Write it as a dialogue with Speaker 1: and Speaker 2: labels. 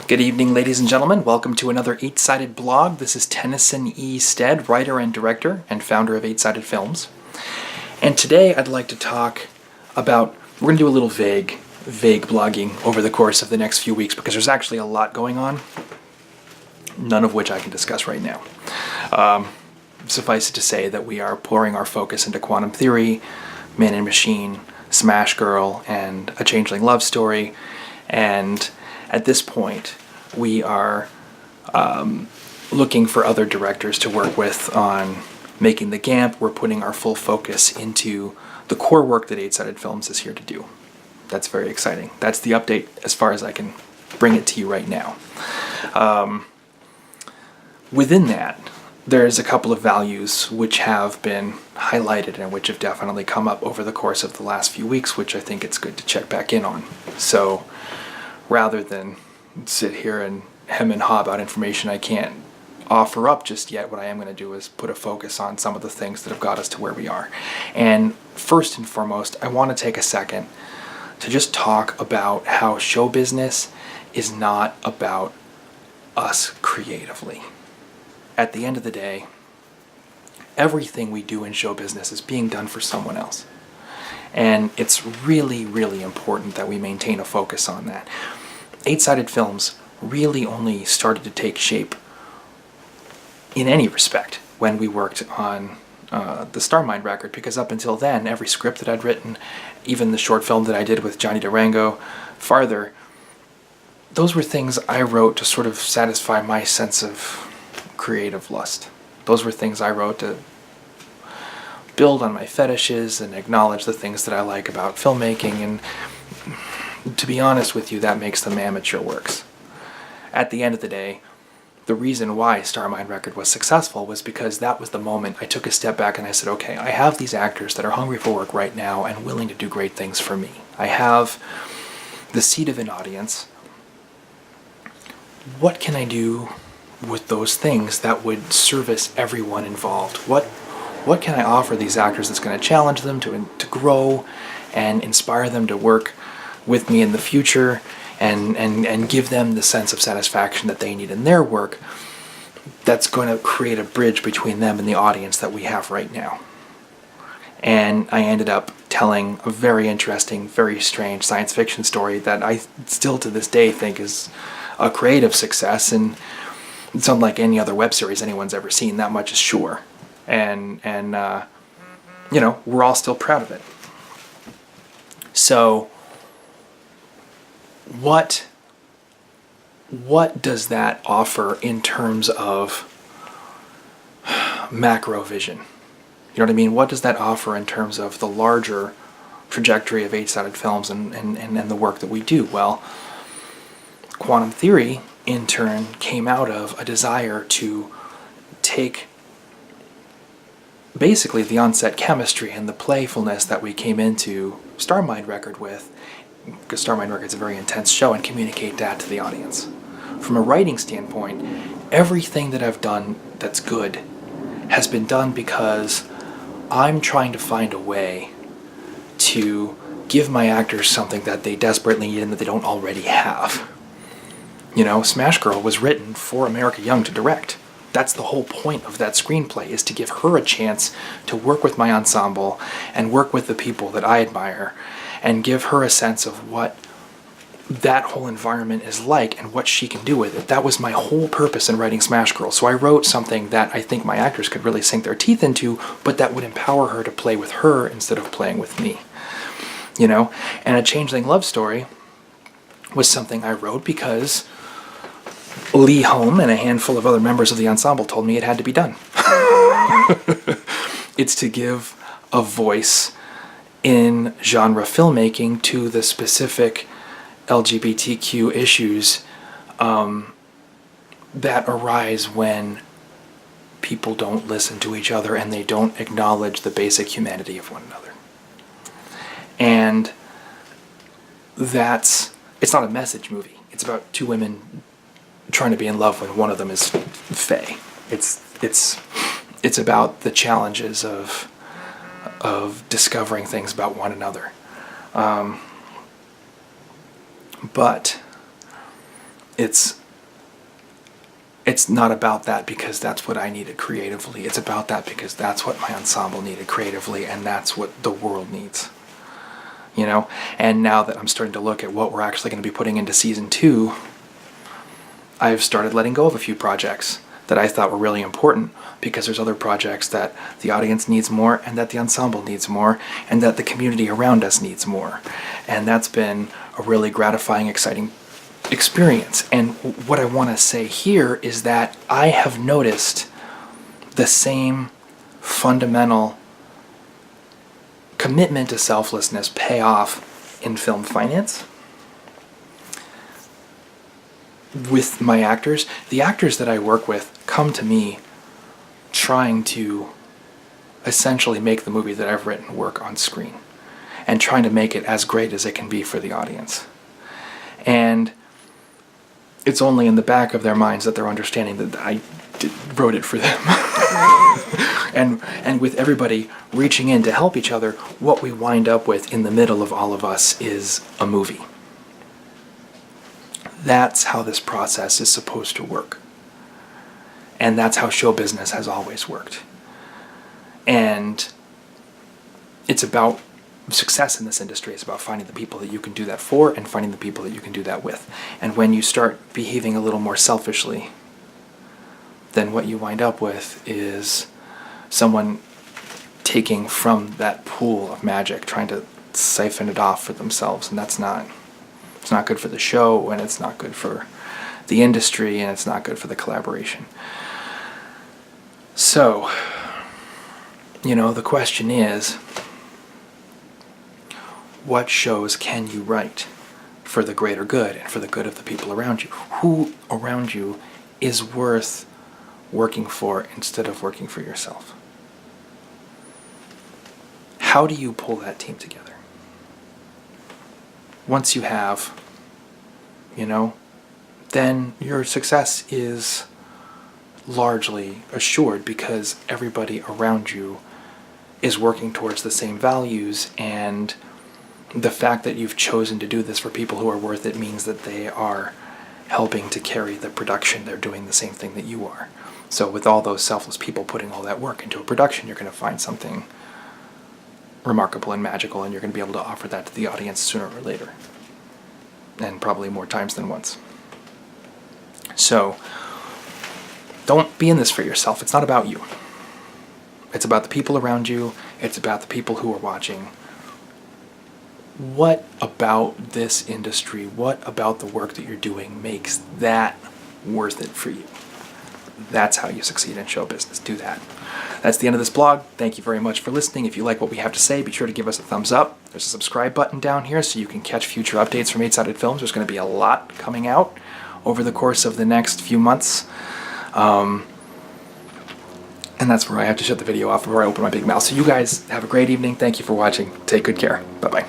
Speaker 1: Good evening, ladies and gentlemen. Welcome to another Eight-Sided blog. This is Tennyson E Stead, writer and director and founder of Eight-Sided Films. And today I'd like to talk about, we're going to do a little vague blogging over the course of the next few weeks because there's actually a lot going on, none of which I can discuss right now. Suffice it to say that we are pouring our focus into quantum theory, Man and Machine, Smash Girl, and A Changeling Love Story, and at this point, we are looking for other directors to work with on making the GAMP. We're putting our full focus into the core work that Eight-Sided Films is here to do. That's very exciting. That's the update as far as I can bring it to you right now. Within that, there's a couple of values which have been highlighted and which have definitely come up over the course of the last few weeks, which I think it's good to check back in on. So, rather than sit here and hem and haw about information I can't offer up just yet, what I am going to do is put a focus on some of the things that have got us to where we are. And first and foremost, I want to take a second to just talk about how show business is not about us creatively. At the end of the day, everything we do in show business is being done for someone else. And it's really, really important that we maintain a focus on that. Eight-Sided Films really only started to take shape in any respect when we worked on the Starmind record, because up until then, every script that I'd written, even the short film that I did with Johnny Durango, Farther, those were things I wrote to sort of satisfy my sense of creative lust. Those were things I wrote to build on my fetishes and acknowledge the things that I like about filmmaking, and to be honest with you, that makes them amateur works. At the end of the day, the reason why Starmind Record was successful was because that was the moment I took a step back and I said, okay, I have these actors that are hungry for work right now and willing to do great things for me. I have the seat of an audience. What can I do with those things that would service everyone involved? What can I offer these actors that's going to challenge them to grow and inspire them to work with me in the future and give them the sense of satisfaction that they need in their work that's going to create a bridge between them and the audience that we have right now. And I ended up telling a very interesting, very strange science fiction story that I still to this day think is a creative success, and it's unlike any other web series anyone's ever seen, that much is sure. And you know, we're all still proud of it. So, what does that offer in terms of macro vision? You know what I mean? What does that offer in terms of the larger trajectory of Eight-Sided Films and the work that we do? Well, quantum theory, in turn, came out of a desire to take basically the on-set chemistry and the playfulness that we came into Starmind Record with, because Starmind Record's a very intense show, and communicate that to the audience. From a writing standpoint, everything that I've done that's good has been done because I'm trying to find a way to give my actors something that they desperately need and that they don't already have. You know, Smash Girl was written for America Young to direct. That's the whole point of that screenplay, is to give her a chance to work with my ensemble and work with the people that I admire and give her a sense of what that whole environment is like and what she can do with it. That was my whole purpose in writing Smash Girl. So I wrote something that I think my actors could really sink their teeth into, but that would empower her to play with her instead of playing with me. You know? And A Changeling Love Story was something I wrote because Lee Holm and a handful of other members of the ensemble told me it had to be done. It's to give a voice in genre filmmaking to the specific LGBTQ issues that arise when people don't listen to each other and they don't acknowledge the basic humanity of one another. And it's not a message movie. It's about two women trying to be in love when one of them is fey. It's about the challenges of discovering things about one another. But it's not about that because that's what I needed creatively. It's about that because that's what my ensemble needed creatively, and that's what the world needs. You know? And now that I'm starting to look at what we're actually going to be putting into season 2, I've started letting go of a few projects that I thought were really important, because there's other projects that the audience needs more, and that the ensemble needs more, and that the community around us needs more. And that's been a really gratifying, exciting experience. And what I want to say here is that I have noticed the same fundamental commitment to selflessness pay off in film finance with my actors. The actors that I work with come to me trying to essentially make the movie that I've written work on screen, and trying to make it as great as it can be for the audience. And it's only in the back of their minds that they're understanding that I wrote it for them. And with everybody reaching in to help each other, what we wind up with in the middle of all of us is a movie. That's how this process is supposed to work. And that's how show business has always worked. And it's about success in this industry. It's about finding the people that you can do that for, and finding the people that you can do that with. And when you start behaving a little more selfishly, then what you wind up with is someone taking from that pool of magic, trying to siphon it off for themselves. And it's not good for the show, and it's not good for the industry, and it's not good for the collaboration. So, the question is, what shows can you write for the greater good and for the good of the people around you? Who around you is worth working for instead of working for yourself? How do you pull that team together? Once you have, then your success is largely assured, because everybody around you is working towards the same values, and the fact that you've chosen to do this for people who are worth it means that they are helping to carry the production. They're doing the same thing that you are. So with all those selfless people putting all that work into a production, you're going to find something remarkable and magical, and you're going to be able to offer that to the audience sooner or later. And probably more times than once. So, don't be in this for yourself. It's not about you. It's about the people around you. It's about the people who are watching. What about this industry, what about the work that you're doing makes that worth it for you? That's how you succeed in show business. Do that. That's the end of this blog. Thank you very much for listening. If you like what we have to say, be sure to give us a thumbs up. There's a subscribe button down here so you can catch future updates from 8-Sided Films. There's going to be a lot coming out over the course of the next few months. And that's where I have to shut the video off before I open my big mouth. So you guys have a great evening. Thank you for watching. Take good care. Bye-bye.